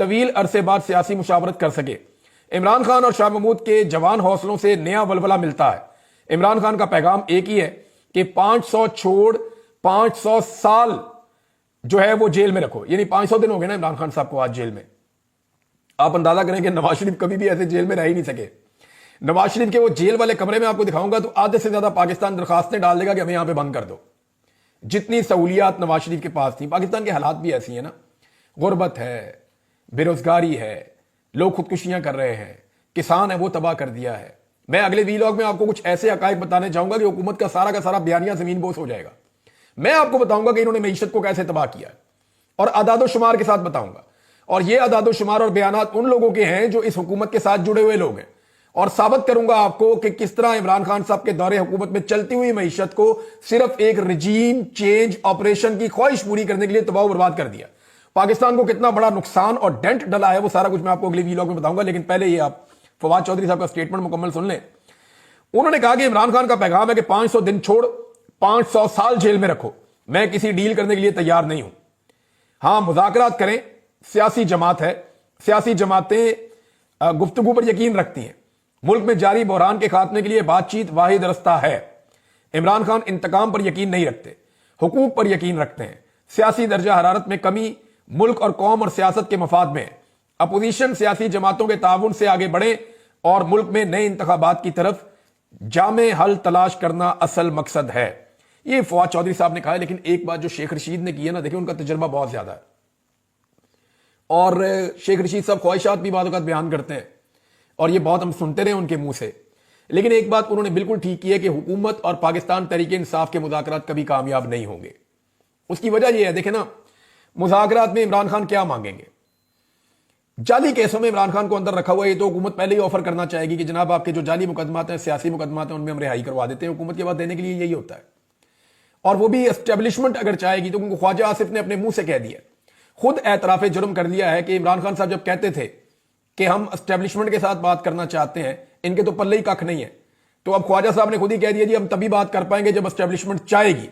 طویل عرصے بعد سیاسی مشاورت کر سکے۔ عمران خان اور شاہ محمود کے جوان حوصلوں سے نیا ولولہ ملتا ہے۔ عمران خان کا پیغام ایک ہی ہے کہ 500 چھوڑ 500 سال جو ہے وہ جیل میں رکھو، یعنی 500 دن ہو گئے نا عمران خان صاحب کو آج جیل میں۔ آپ اندازہ کریں کہ نواز شریف کبھی بھی ایسے جیل میں رہ ہی نہیں سکے۔ نواز شریف کے وہ جیل والے کمرے میں آپ کو دکھاؤں گا تو آدھے سے زیادہ پاکستان درخواستیں ڈال دے گا کہ ہمیں یہاں پہ بند کر دو۔ جتنی سہولیات نواز شریف کے پاس تھیں، پاکستان کے حالات بھی ایسی ہیں نا، غربت ہے، بے روزگاری ہے، لوگ خودکشیاں کر رہے ہیں، کسان ہے وہ تباہ کر دیا ہے۔ میں اگلے ویلاگ میں آپ کو کچھ ایسے حقائق بتانے چاہوں گا کہ حکومت کا سارا بیانیہ زمین بوس ہو جائے گا۔ میں آپ کو بتاؤں گا کہ انہوں نے معیشت کو کیسے تباہ کیا ہے، اور اعداد و شمار کے ساتھ بتاؤں گا، اور یہ اعداد و شمار اور بیانات ان لوگوں کے ہیں جو اس حکومت کے ساتھ جڑے ہوئے لوگ ہیں، اور ثابت کروں گا آپ کو کہ کس طرح عمران خان صاحب کے دور حکومت میں چلتی ہوئی معیشت کو صرف ایک رجیم چینج آپریشن کی خواہش پوری کرنے کے لیے تباہ و برباد کر دیا۔ پاکستان کو کتنا بڑا نقصان اور ڈینٹ ڈلا ہے وہ سارا کچھ میں آپ کو اگلے ویلاگ میں بتاؤں گا، لیکن پہلے یہ آپ فواد چودھری صاحب کا سٹیٹمنٹ مکمل سن لیں۔ انہوں نے کہا کہ عمران خان کا پیغام ہے کہ 500 دن چھوڑ 500 سال جیل میں رکھو، میں کسی ڈیل کرنے کے لیے تیار نہیں ہوں۔ ہاں مذاکرات کریں، سیاسی جماعت ہے، سیاسی جماعتیں گفتگو پر یقین رکھتی ہیں، ملک میں جاری بحران کے خاتمے کے لیے بات چیت واحد رستہ ہے۔ عمران خان انتقام پر یقین نہیں رکھتے، حقوق پر یقین رکھتے ہیں، سیاسی درجہ حرارت میں کمی ملک اور قوم اور سیاست کے مفاد میں ہے۔ اپوزیشن سیاسی جماعتوں کے تعاون سے آگے بڑھیں اور ملک میں نئے انتخابات کی طرف جامع حل تلاش کرنا اصل مقصد ہے۔ یہ فواد چودھری صاحب نے کہا ہے، لیکن ایک بات جو شیخ رشید نے کی ہے نا، دیکھیں ان کا تجربہ بہت زیادہ ہے، اور شیخ رشید صاحب خواہشات بھی بعض اوقات بیان کرتے ہیں، اور یہ بہت ہم سنتے رہے ان کے منہ سے، لیکن ایک بات انہوں نے بالکل ٹھیک کی ہے کہ حکومت اور پاکستان تحریک انصاف کے مذاکرات کبھی کامیاب نہیں ہوں گے۔ اس کی وجہ یہ ہے، دیکھیں نا، مذاکرات میں عمران خان کیا مانگیں گے؟ جعلی کیسوں میں عمران خان کو اندر رکھا ہوا ہے، یہ تو حکومت پہلے ہی آفر کرنا چاہے گی کہ جناب آپ کے جو جعلی مقدمات ہیں، سیاسی مقدمات ہیں، ان میں ہم رہائی کروا دیتے ہیں۔ حکومت کے بعد دینے کے لیے یہی ہوتا ہے، اور وہ بھی اسٹیبلشمنٹ اگر چاہے گی تو، کیونکہ خواجہ آصف نے اپنے منہ سے کہہ دیا، خود اعتراف جرم کر لیا ہے کہ عمران خان صاحب جب کہتے تھے کہ ہم اسٹیبلشمنٹ کے ساتھ بات کرنا چاہتے ہیں، ان کے تو پلے ہی ککھ نہیں ہے، تو اب خواجہ صاحب نے خود ہی کہہ دیا جی ہم تبھی بات کر پائیں گے جب اسٹیبلشمنٹ چاہے گی۔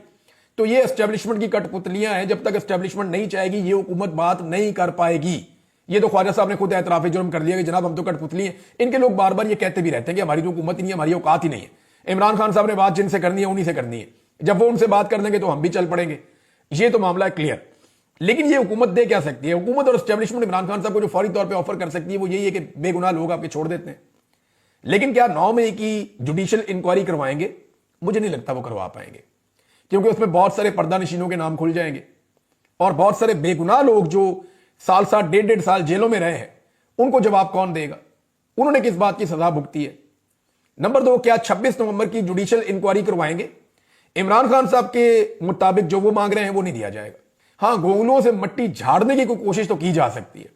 تو یہ اسٹیبلشمنٹ کی کٹ پتلیاں ہیں، جب تک اسٹیبلشمنٹ نہیں چاہے گی یہ حکومت بات نہیں کر پائے گی۔ یہ تو خواجہ صاحب نے خود اعتراف جرم کر لیا کہ جناب ہم تو کٹ پتلی ہیں۔ ان کے لوگ بار بار یہ کہتے بھی رہتے ہیں کہ ہماری تو حکومت ہی نہیں ہے، ہماری اوقات ہی نہیں ہے، عمران خان صاحب نے بات جن سے کرنی ہے انہی سے کرنی ہے، جب وہ ان سے بات کر دیں گے تو ہم بھی چل پڑیں گے۔ یہ تو معاملہ ہے کلیئر۔ لیکن یہ حکومت دے کیا سکتی ہے؟ حکومت اور اسٹیبلشمنٹ عمران خان صاحب کو جو فوری طور پہ آفر کر سکتی ہے وہ یہی ہے کہ بے گناہ لوگ آپ کے چھوڑ دیتے ہیں۔ لیکن کیا 9 مئی کی جوڈیشل انکوائری کروائیں گے؟ مجھے نہیں لگتا وہ کروا پائیں گے، کیونکہ اس میں بہت سارے پردہ نشینوں کے نام کھل جائیں گے، اور بہت سارے بے گناہ لوگ جو سال 1.5 سال جیلوں میں رہے ہیں ان کو جواب کون دے گا؟ انہوں نے کس بات کی سزا بھگتی ہے؟ نمبر 2، کیا 26 نومبر کی جوڈیشل انکوائری کروائیں گے؟ عمران خان صاحب کے مطابق جو وہ مانگ رہے ہیں وہ نہیں دیا جائے گا۔ ہاں گونگلوں سے مٹی جھاڑنے کی کوئی کوشش تو کی جا سکتی ہے،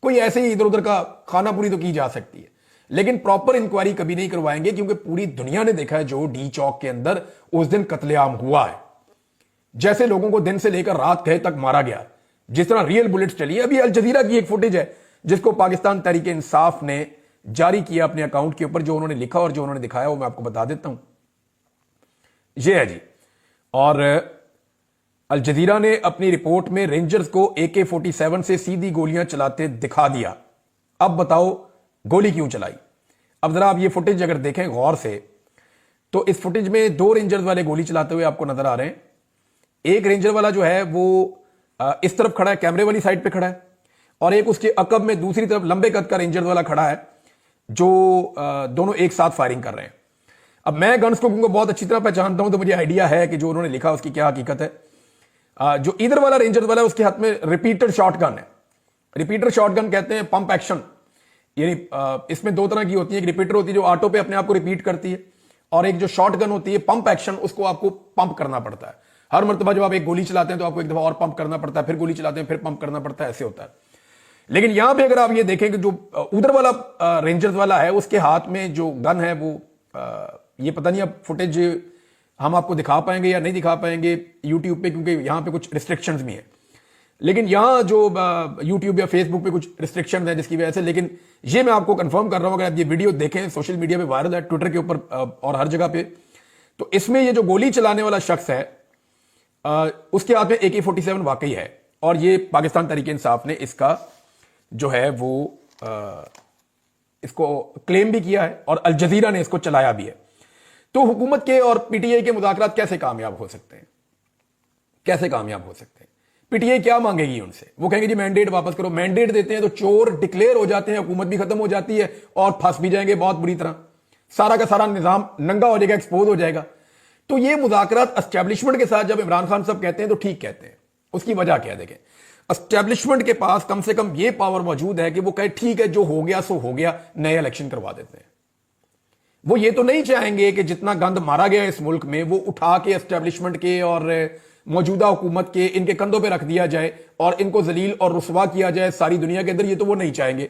کوئی ایسے ہی ادھر ادھر کا کھانا پوری تو کی جا سکتی ہے، لیکن پراپر انکوائری کبھی نہیں کروائیں گے، کیونکہ پوری دنیا نے دیکھا ہے جو ڈی چوک کے اندر اس دن قتل عام ہوا ہے، جیسے لوگوں کو دن سے لے کر رات گئے تک مارا گیا، جس طرح ریئل بلٹس چلی ہے۔ ابھی الجزیرہ کی ایک فوٹیج ہے جس کو پاکستان تحریک انصاف نے جاری کیا اپنے اکاؤنٹ کے اوپر، جو انہوں نے لکھا اور جو انہوں نے دکھایا وہ میں آپ کو بتا دیتا ہوں۔ یہ ہے جی، اور الجزیرہ نے اپنی رپورٹ میں رینجرز کو AK-47 سے سیدھی گولیاں چلاتے دکھا دیا۔ اب بتاؤ گولی کیوں چلائی؟ اب ذرا آپ یہ فوٹیج اگر دیکھیں غور سے تو اس فوٹیج میں 2 رینجرز والے گولی چلاتے ہوئے آپ کو نظر آ رہے ہیں۔ ایک رینجر والا جو ہے وہ اس طرف کھڑا ہے، کیمرے والی سائڈ پہ کھڑا ہے، اور ایک اس کے عقب میں دوسری طرف لمبے قد کا رینجر والا کھڑا ہے، جو دونوں ایک ساتھ فائرنگ کر رہے ہیں۔ اب میں گنز کو بہت اچھی طرح پہچانتا ہوں، تو مجھے آئیڈیا ہے کہ جو انہوں نے لکھا اس کی کیا حقیقت ہے۔ جو ادھر والا رینجر والا ہے اس کے ہاتھ میں ریپیٹر شاٹ گن ہے۔ ریپیٹر شاٹ گن کہتے ہیں پمپ ایکشن، یعنی اس میں 2 طرح کی ہوتی ہے، ایک ریپیٹر ہوتی ہے جو آٹو پہ اپنے آپ کو ریپیٹ کرتی ہے، اور ایک جو شاٹ گن ہوتی ہے پمپ ایکشن، اس کو آپ کو پمپ کرنا پڑتا ہے۔ ہر مرتبہ جب آپ ایک گولی چلاتے ہیں تو آپ کو ایک دفعہ اور پمپ کرنا پڑتا ہے، پھر گولی چلاتے ہیں پھر پمپ کرنا پڑتا ہے، ایسے ہوتا ہے۔ لیکن یہاں پہ اگر آپ یہ دیکھیں کہ جو ادھر والا رینجرز والا ہے اس کے ہاتھ میں جو گن ہے وہ یہ پتہ نہیں اب فوٹیج ہم آپ کو دکھا پائیں گے یا نہیں دکھا پائیں گے یوٹیوب پہ، کیونکہ یہاں پہ کچھ ریسٹرکشنز بھی ہیں، لیکن یہاں جو یوٹیوب یا فیس بک پہ کچھ ریسٹرکشنز ہیں جس کی وجہ سے، لیکن یہ میں آپ کو کنفرم کر رہا ہوں، اگر آپ یہ ویڈیو دیکھیں سوشل میڈیا پہ وائرل ہے، ٹویٹر کے اوپر اور ہر جگہ پہ، تو اس میں یہ جو گولی چلانے والا شخص ہے اس کے ہاتھ میں AK-47 واقعی ہے، اور یہ پاکستان تحریک انصاف نے اس کا جو ہے وہ اس کو کلیم بھی کیا ہے اور الجزیرہ نے اس کو چلایا بھی ہے. تو حکومت کے اور پی ٹی آئی کے مذاکرات کیسے کامیاب ہو سکتے ہیں؟ کیسے کامیاب ہو سکتے ہیں؟ پی ٹی آئی کیا مانگے گی ان سے؟ وہ کہیں گے جی مینڈیٹ واپس کرو. مینڈیٹ دیتے ہیں تو چور ڈکلیئر ہو جاتے ہیں, حکومت بھی ختم ہو جاتی ہے اور پھنس بھی جائیں گے بہت بری طرح, سارا کا سارا نظام ننگا ہو جائے گا, ایکسپوز ہو جائے گا. تو یہ مذاکرات اسٹیبلشمنٹ کے ساتھ جب عمران خان صاحب کہتے ہیں تو ٹھیک کہتے ہیں. اس کی وجہ کیا دیکھیں, اسٹیبلشمنٹ کے پاس کم سے کم یہ پاور موجود ہے کہ وہ کہے ٹھیک ہے جو ہو گیا سو ہو گیا, نئے الیکشن کروا دیتے ہیں. وہ یہ تو نہیں چاہیں گے کہ جتنا گند مارا گیا اس ملک میں وہ اٹھا کے اسٹیبلشمنٹ کے اور موجودہ حکومت کے ان کے کندھوں پہ رکھ دیا جائے اور ان کو ذلیل اور رسوا کیا جائے ساری دنیا کے اندر. یہ تو وہ نہیں چاہیں گے.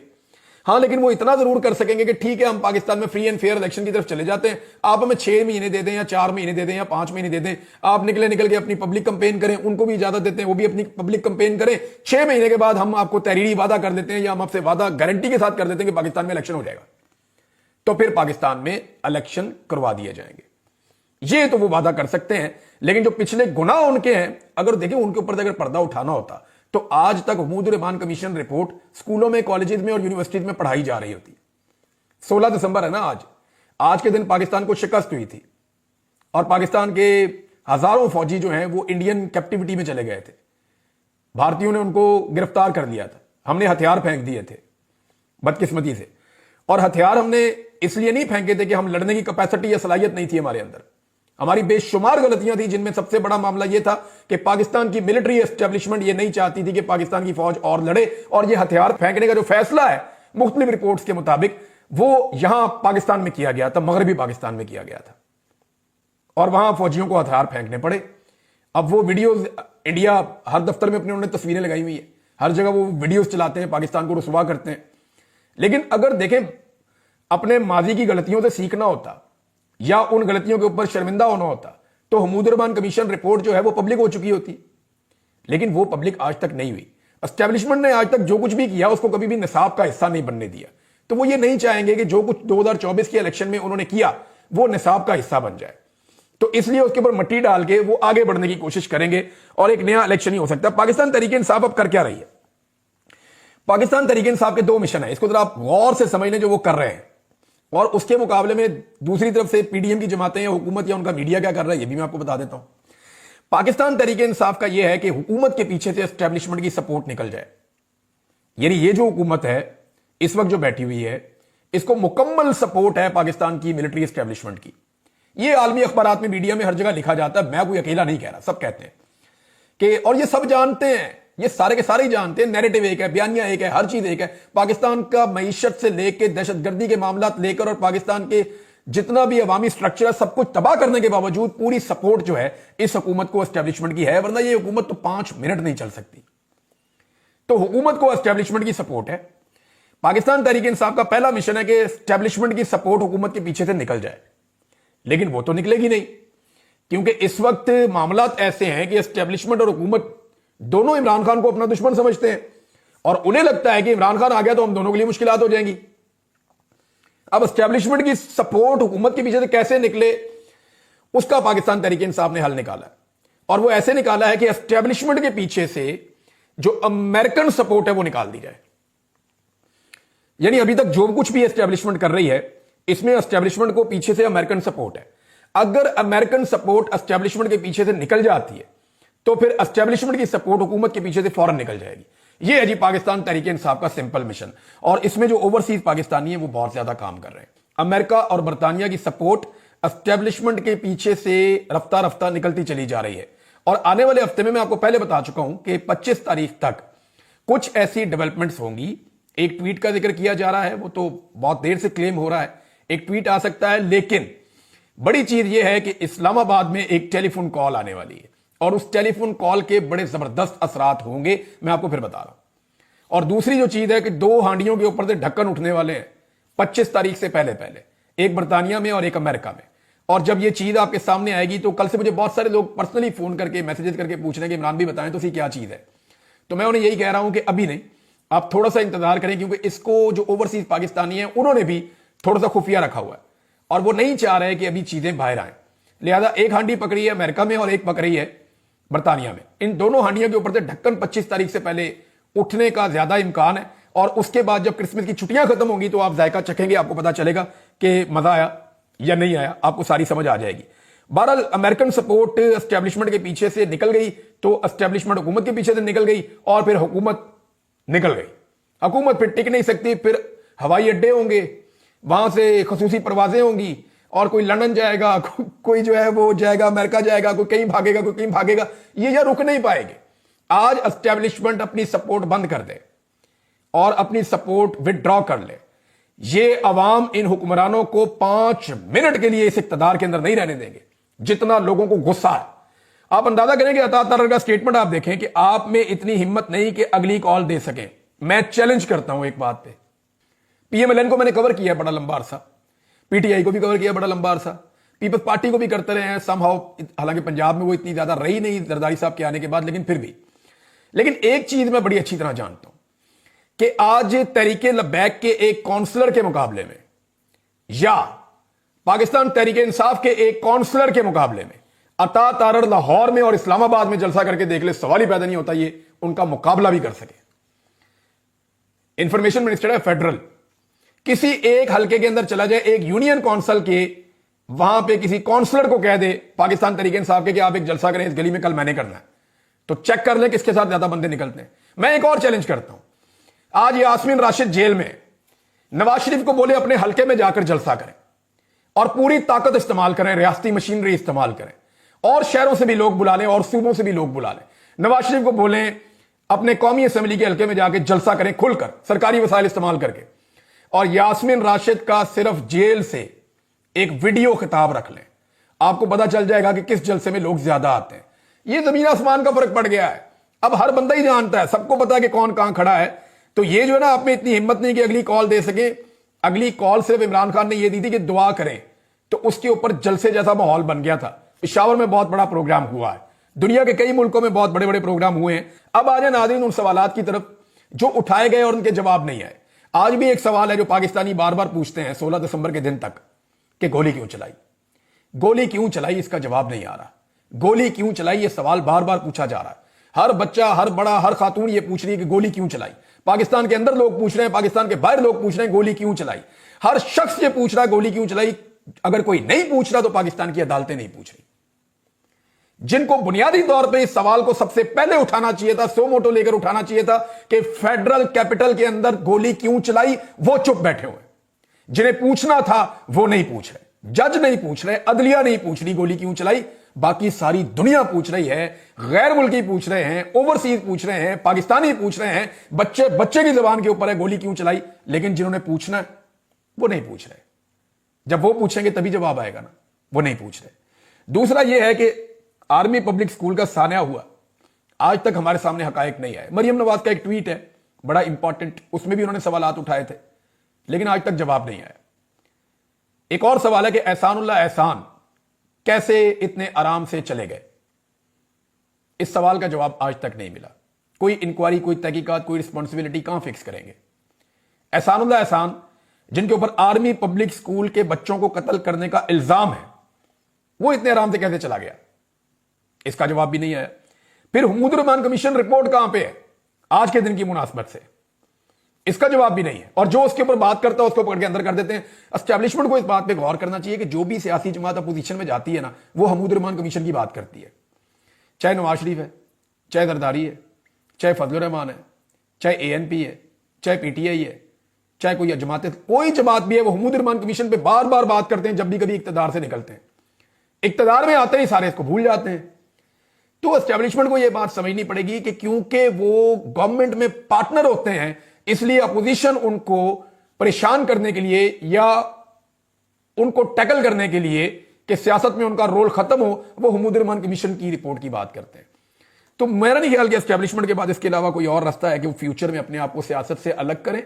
ہاں لیکن وہ اتنا ضرور کر سکیں گے کہ ٹھیک ہے ہم پاکستان میں فری اینڈ فیئر الیکشن کی طرف چلے جاتے ہیں, آپ ہمیں 6 مہینے دے دیں یا 4 مہینے دے دیں یا 5 مہینے دے دیں, آپ نکل کے اپنی پبلک کمپین کریں. ان کو بھی اجازت دیتے ہیں وہ بھی اپنی پبلک کمپین کریں. 6 مہینے کے بعد ہم آپ کو تحریری وعدہ کر دیتے ہیں یا ہم آپ سے وعدہ گارنٹی کے ساتھ کر دیتے ہیں کہ پاکستان میں الیکشن ہو جائے گا, تو پھر پاکستان میں الیکشن کروا دیے جائیں گے. یہ تو وہ وعدہ کر سکتے ہیں. لیکن جو پچھلے گناہ ان کے ہیں, اگر دیکھیں ان کے اوپر اگر پردہ اٹھانا ہوتا تو آج تک حمود الرحمان کمیشن رپورٹ سکولوں میں, کالجز میں اور یونیورسٹیز میں پڑھائی جا رہی ہوتی. 16 دسمبر ہے نا آج کے دن پاکستان کو شکست ہوئی تھی اور پاکستان کے ہزاروں فوجی جو ہیں وہ انڈین کیپٹیوٹی میں چلے گئے تھے. بھارتیوں نے ان کو گرفتار کر لیا تھا, ہم نے ہتھیار پھینک دیے تھے بدقسمتی سے. اور ہتھیار ہم نے اس لیے نہیں پھینکے تھے کہ ہم لڑنے کی کیپیسٹی یا صلاحیت نہیں تھی ہمارے اندر. ہماری بے شمار غلطیاں تھیں, جن میں سب سے بڑا معاملہ یہ تھا کہ پاکستان کی ملٹری اسٹیبلشمنٹ یہ نہیں چاہتی تھی کہ پاکستان کی فوج اور لڑے, اور یہ ہتھیار پھینکنے کا جو فیصلہ ہے مختلف رپورٹس کے مطابق وہ یہاں پاکستان میں کیا گیا تھا, مغربی پاکستان میں کیا گیا تھا, اور وہاں فوجیوں کو ہتھیار پھینکنے پڑے. اب وہ ویڈیوز انڈیا ہر دفتر میں اپنے انہوں نے تصویریں لگائی ہوئی ہیں, ہر جگہ وہ ویڈیوز چلاتے ہیں, پاکستان کو رسوا کرتے ہیں. لیکن اگر دیکھیں اپنے ماضی کی غلطیوں سے سیکھنا ہوتا یا ان غلطیوں کے اوپر شرمندہ ہونا ہوتا تو حمود الرحمان کمیشن رپورٹ جو ہے وہ پبلک ہو چکی ہوتی. لیکن وہ پبلک آج تک نہیں ہوئی. اسٹیبلشمنٹ نے آج تک جو کچھ بھی کیا اس کو کبھی بھی نصاب کا حصہ نہیں بننے دیا. تو وہ یہ نہیں چاہیں گے کہ جو کچھ 2024 کے الیکشن میں انہوں نے کیا وہ نصاب کا حصہ بن جائے. تو اس لیے اس کے اوپر مٹی ڈال کے وہ آگے بڑھنے کی کوشش کریں گے اور ایک نیا الیکشن ہی ہو سکتا ہے. پاکستان تحریک انصاف اب کر کیا رہی ہے؟ پاکستان تحریک انصاف کے 2 مشن ہیں, اس کو ذرا آپ غور سے سمجھ لیں جو وہ کر رہے ہیں, اور اس کے مقابلے میں دوسری طرف سے پی ڈی ایم کی جماعتیں یا حکومت یا ان کا میڈیا کیا کر رہا ہے یہ بھی میں آپ کو بتا دیتا ہوں. پاکستان تحریک انصاف کا یہ ہے کہ حکومت کے پیچھے سے اسٹیبلشمنٹ کی سپورٹ نکل جائے. یعنی یہ جو حکومت ہے اس وقت جو بیٹھی ہوئی ہے اس کو مکمل سپورٹ ہے پاکستان کی ملٹری اسٹیبلشمنٹ کی. یہ عالمی اخبارات میں, میڈیا میں ہر جگہ لکھا جاتا ہے, میں کوئی اکیلا نہیں کہہ رہا, سب کہتے ہیں کہ, اور یہ سب جانتے ہیں, یہ سارے کے سارے ہی جانتے ہیں, نیریٹو ایک ہے, بیانیہ ایک ہے, ہر چیز ایک ہے. پاکستان کا معیشت سے لے کے دہشت گردی کے معاملات لے کر اور پاکستان کے جتنا بھی عوامی سٹرکچر ہے سب کچھ تباہ کرنے کے باوجود پوری سپورٹ جو ہے اس حکومت کو اسٹیبلشمنٹ کی ہے, ورنہ یہ حکومت تو 5 منٹ نہیں چل سکتی. تو حکومت کو اسٹیبلشمنٹ کی سپورٹ ہے. پاکستان تحریک انصاف کا پہلا مشن ہے کہ اسٹیبلشمنٹ کی سپورٹ حکومت کے پیچھے سے نکل جائے. لیکن وہ تو نکلے گی نہیں, کیونکہ اس وقت معاملات ایسے ہیں کہ اسٹیبلشمنٹ اور حکومت دونوں عمران خان کو اپنا دشمن سمجھتے ہیں, اور انہیں لگتا ہے کہ عمران خان آ گیا تو ہم دونوں کے لیے مشکلات ہو جائیں گی. اب اسٹیبلشمنٹ کی سپورٹ حکومت کے پیچھے سے کیسے نکلے اس کا پاکستان تحریک انصاف نے حل نکالا ہے, اور وہ ایسے نکالا ہے کہ اسٹیبلشمنٹ کے پیچھے سے جو امریکن سپورٹ ہے وہ نکال دی جائے. یعنی ابھی تک جو کچھ بھی اسٹیبلشمنٹ کر رہی ہے اس میں اسٹیبلشمنٹ کو پیچھے سے امریکن سپورٹ ہے. اگر امریکن سپورٹ اسٹیبلشمنٹ کے پیچھے سے نکل جاتی ہے تو پھر اسٹیبلشمنٹ کی سپورٹ حکومت کے پیچھے سے فوراً نکل جائے گی. یہ ہے جی پاکستان تحریک انصاف کا سمپل مشن, اور اس میں جو اوورسیز پاکستانی ہیں وہ بہت زیادہ کام کر رہے ہیں. امریکہ اور برطانیہ کی سپورٹ اسٹیبلشمنٹ کے پیچھے سے رفتہ رفتہ نکلتی چلی جا رہی ہے, اور آنے والے ہفتے میں آپ کو پہلے بتا چکا ہوں کہ 25 تاریخ تک کچھ ایسی ڈیولپمنٹس ہوں گی. ایک ٹویٹ کا ذکر کیا جا رہا ہے, وہ تو بہت دیر سے کلیم ہو رہا ہے, ایک ٹویٹ آ سکتا ہے, لیکن بڑی چیز یہ ہے کہ اسلام آباد میں ایک ٹیلی فون کال آنے والی ہے, اور اس ٹیلی فون کال کے بڑے زبردست اثرات ہوں گے, میں آپ کو پھر بتا رہا ہوں. اور دوسری جو چیز ہے کہ 2 ہانڈیوں کے اوپر سے ڈھکن اٹھنے والے ہیں 25 تاریخ سے پہلے, ایک برطانیہ میں اور ایک امریکہ میں. اور جب یہ چیز آپ کے سامنے آئے گی تو کل سے مجھے بہت سارے لوگ پرسنلی فون کر کے میسیجز کر کے پوچھ رہے ہیں کہ عمران بھی بتائیں تو اسی کیا چیز ہے. تو میں انہیں یہی کہہ رہا ہوں کہ ابھی نہیں, آپ تھوڑا سا انتظار کریں, کیونکہ اس کو جو اوورسیز پاکستانی ہیں انہوں نے بھی تھوڑا سا خفیہ رکھا ہوا ہے, اور وہ نہیں چاہ رہے کہ ابھی چیزیں باہر آئیں. لہذا ایک ہانڈی پکڑی ہے امریکہ میں اور ایک پکڑی ہے برطانیہ میں. ان دونوں ہانڈیوں کے اوپر سے ڈھکن 25 تاریخ سے پہلے اٹھنے کا زیادہ امکان ہے, اور اس کے بعد جب کرسمس کی چھٹیاں ختم ہوں گی تو آپ ذائقہ چکھیں گے, آپ کو پتا چلے گا کہ مزہ آیا یا نہیں آیا, آپ کو ساری سمجھ آ جائے گی. بہرحال امریکن سپورٹ اسٹیبلشمنٹ کے پیچھے سے نکل گئی تو اسٹیبلشمنٹ حکومت کے پیچھے سے نکل گئی, اور پھر حکومت نکل گئی. حکومت پھر ٹک نہیں سکتی, پھر ہوائی اڈے ہوں گے, وہاں سے خصوصی پروازیں ہوں گی, اور کوئی لندن جائے گا, کوئی جو ہے وہ جائے گا امریکہ جائے گا, کوئی کہیں بھاگے گا, کوئی کہیں بھاگے گا. یہ رک نہیں پائے گے. آج اسٹیبلشمنٹ اپنی سپورٹ بند کر دے اور اپنی سپورٹ وڈرا کر لے, یہ عوام ان حکمرانوں کو 5 منٹ کے لیے اس اقتدار کے اندر نہیں رہنے دیں گے جتنا لوگوں کو غصہ ہے. آپ اندازہ کریں کہ عطا ترر کا سٹیٹمنٹ آپ دیکھیں کہ آپ میں اتنی ہمت نہیں کہ اگلی کال دے سکیں. میں چیلنج کرتا ہوں ایک بات پہ, پی ایم ایل این کو میں نے کور کیا بڑا لمبا عرصہ, پی ٹی آئی کو بھی کور کیا بڑا لمبا عرصہ, پیپلز پارٹی کو بھی کرتے رہے ہیں سم ہاؤ, حالانکہ پنجاب میں وہ اتنی زیادہ رہی نہیں زرداری صاحب کے آنے کے بعد, لیکن پھر بھی. لیکن ایک چیز میں بڑی اچھی طرح جانتا ہوں کہ آج تحریک لبیک کے ایک کونسلر کے مقابلے میں یا پاکستان تحریک انصاف کے ایک کونسلر کے مقابلے میں عطا تارڑ لاہور میں اور اسلام آباد میں جلسہ کر کے دیکھ لے, سوال ہی پیدا نہیں ہوتا یہ ان کا مقابلہ بھی کر سکے. انفارمیشن منسٹر ہے فیڈرل, کسی ایک حلقے کے اندر چلا جائے, ایک یونین کونسل کے وہاں پہ کسی کونسلر کو کہہ دے پاکستان تحریک انصاف کے کہ آپ ایک جلسہ کریں اس گلی میں, کل میں نے کرنا ہے, تو چیک کر لیں کس کے ساتھ زیادہ بندے نکلتے ہیں. میں ایک اور چیلنج کرتا ہوں, آج یاسمین راشد جیل میں, نواز شریف کو بولے اپنے حلقے میں جا کر جلسہ کریں اور پوری طاقت استعمال کریں, ریاستی مشینری استعمال کریں, اور شہروں سے بھی لوگ بلا لیں اور صوبوں سے بھی لوگ بلا لیں. نواز شریف کو بولیں اپنے قومی اسمبلی کے حلقے میں جا کے جلسہ کریں کھل کر, سرکاری وسائل استعمال کر کے, اور یاسمین راشد کا صرف جیل سے ایک ویڈیو خطاب رکھ لیں. آپ کو پتا چل جائے گا کہ کس جلسے میں لوگ زیادہ آتے ہیں. یہ زمین آسمان کا فرق پڑ گیا ہے, اب ہر بندہ ہی جانتا ہے, سب کو پتا ہے کہ کون کہاں کھڑا ہے. تو یہ جو ہے نا آپ میں اتنی ہمت نہیں کہ اگلی کال دے سکیں. اگلی کال صرف عمران خان نے یہ دی تھی کہ دعا کریں, تو اس کے اوپر جلسے جیسا ماحول بن گیا تھا. پشاور میں بہت بڑا پروگرام ہوا ہے, دنیا کے کئی ملکوں میں بہت بڑے بڑے پروگرام ہوئے ہیں. اب آ جائیں ناظرین ان سوالات کی طرف جو اٹھائے گئے اور ان کے جواب نہیں آئے. آج بھی ایک سوال ہے جو پاکستانی بار بار پوچھتے ہیں 16 دسمبر کے دن تک کہ گولی کیوں چلائی, گولی کیوں چلائی, اس کا جواب نہیں آ رہا. گولی کیوں چلائی یہ سوال بار بار پوچھا جا رہا ہے. ہر بچہ, ہر بڑا, ہر خاتون یہ پوچھ رہی ہے کہ گولی کیوں چلائی. پاکستان کے اندر لوگ پوچھ رہے ہیں, پاکستان کے باہر لوگ پوچھ رہے ہیں گولی کیوں چلائی. ہر شخص یہ پوچھ رہا ہے گولی کیوں چلائی. اگر کوئی نہیں پوچھ رہا تو پاکستان کی عدالتیں نہیں پوچھ رہی. جن کو بنیادی طور پہ اس سوال کو سب سے پہلے اٹھانا چاہیے تھا, سو موٹو لے کر اٹھانا چاہیے تھا کہ فیڈرل کیپٹل کے اندر گولی کیوں چلائی, وہ چپ بیٹھے ہوئے. جنہیں پوچھنا تھا وہ نہیں پوچھ رہے, جج نہیں پوچھ رہے, عدلیہ نہیں پوچھ رہی گولی کیوں چلائی. باقی ساری دنیا پوچھ رہی ہے, غیر ملکی پوچھ رہے ہیں, اوورسیز پوچھ رہے ہیں, پاکستانی پوچھ رہے ہیں, بچے کی زبان کے اوپر ہے گولی کیوں چلائی. لیکن جنہوں نے پوچھنا ہے وہ نہیں پوچھ رہے. جب وہ پوچھیں گے تبھی جواب آئے گا نا, وہ نہیں پوچھ رہے. دوسرا یہ ہے کہ آرمی پبلک سکول کا سانحہ ہوا, آج تک ہمارے سامنے حقائق نہیں آئے. مریم نواز کا ایک ٹویٹ ہے بڑا امپورٹنٹ, اس میں بھی انہوں نے سوالات اٹھائے تھے لیکن آج تک جواب نہیں آیا. ایک اور سوال ہے کہ احسان اللہ احسان کیسے اتنے آرام سے چلے گئے, اس سوال کا جواب آج تک نہیں ملا. کوئی انکوائری, کوئی تحقیقات, کوئی رسپانسبلٹی کہاں فکس کریں گے. احسان اللہ احسان جن کے اوپر آرمی پبلک سکول کے بچوں کو قتل کرنے کا الزام ہے, وہ اتنے آرام سے کیسے چلا گیا, اس کا جواب بھی نہیں آیا. پھر حمود الرحمان کمیشن رپورٹ کہاں پہ ہے آج کے دن کی مناسبت سے, اس کا جواب بھی نہیں ہے. اور جو اس کے اوپر بات کرتا ہے اس کو پکڑ کے اندر کر دیتے ہیں. اسٹیبلشمنٹ کو اس بات پہ غور کرنا چاہیے کہ جو بھی سیاسی جماعت اپوزیشن میں جاتی ہے نا, وہ حمود الرحمان کمیشن کی بات کرتی ہے. چاہے نواز شریف ہے, چاہے زرداری ہے, چاہے فضل الرحمان ہے, چاہے اے این پی ہے, چاہے پی ٹی آئی ہے, چاہے کوئی جماعت, کوئی جماعت بھی ہے, وہ حمود الرحمان کمیشن پہ بار بار بات کرتے ہیں جب بھی کبھی اقتدار سے نکلتے ہیں. اقتدار میں آتے ہی سارے اس کو بھول جاتے ہیں. تو اسٹیبلشمنٹ کو یہ بات سمجھنی پڑے گی کہ کیونکہ وہ گورنمنٹ میں پارٹنر ہوتے ہیں, اس لیے اپوزیشن ان کو پریشان کرنے کے لیے یا ان کو ٹیکل کرنے کے لیے کہ سیاست میں ان کا رول ختم ہو, وہ حمود الرحمان کمیشن کی رپورٹ کی بات کرتے ہیں. تو میرا نہیں خیال کہ اسٹیبلشمنٹ کے بعد اس کے علاوہ کوئی اور راستہ ہے کہ وہ فیوچر میں اپنے آپ کو سیاست سے الگ کریں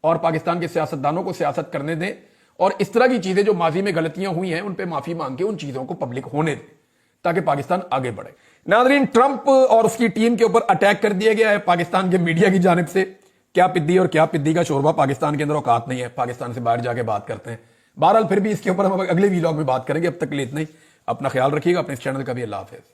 اور پاکستان کے سیاستدانوں کو سیاست کرنے دیں, اور اس طرح کی چیزیں جو ماضی میں غلطیاں ہوئی ہیں ان پہ معافی مانگ کے ان چیزوں کو پبلک ہونے دیں تاکہ پاکستان آگے بڑھے. ناظرین, ٹرمپ اور اس کی ٹیم کے اوپر اٹیک کر دیا گیا ہے پاکستان کے میڈیا کی جانب سے. کیا پدی اور کیا پدی کا شوربہ پاکستان کے اندر اوقات نہیں ہے, پاکستان سے باہر جا کے بات کرتے ہیں. بہرحال پھر بھی اس کے اوپر ہم اگلے ویلاگ میں بات کریں گے. اب تک کے لیے اتنا ہی. اپنا خیال رکھیے گا, اپنے اس چینل کا بھی. اللہ حافظ.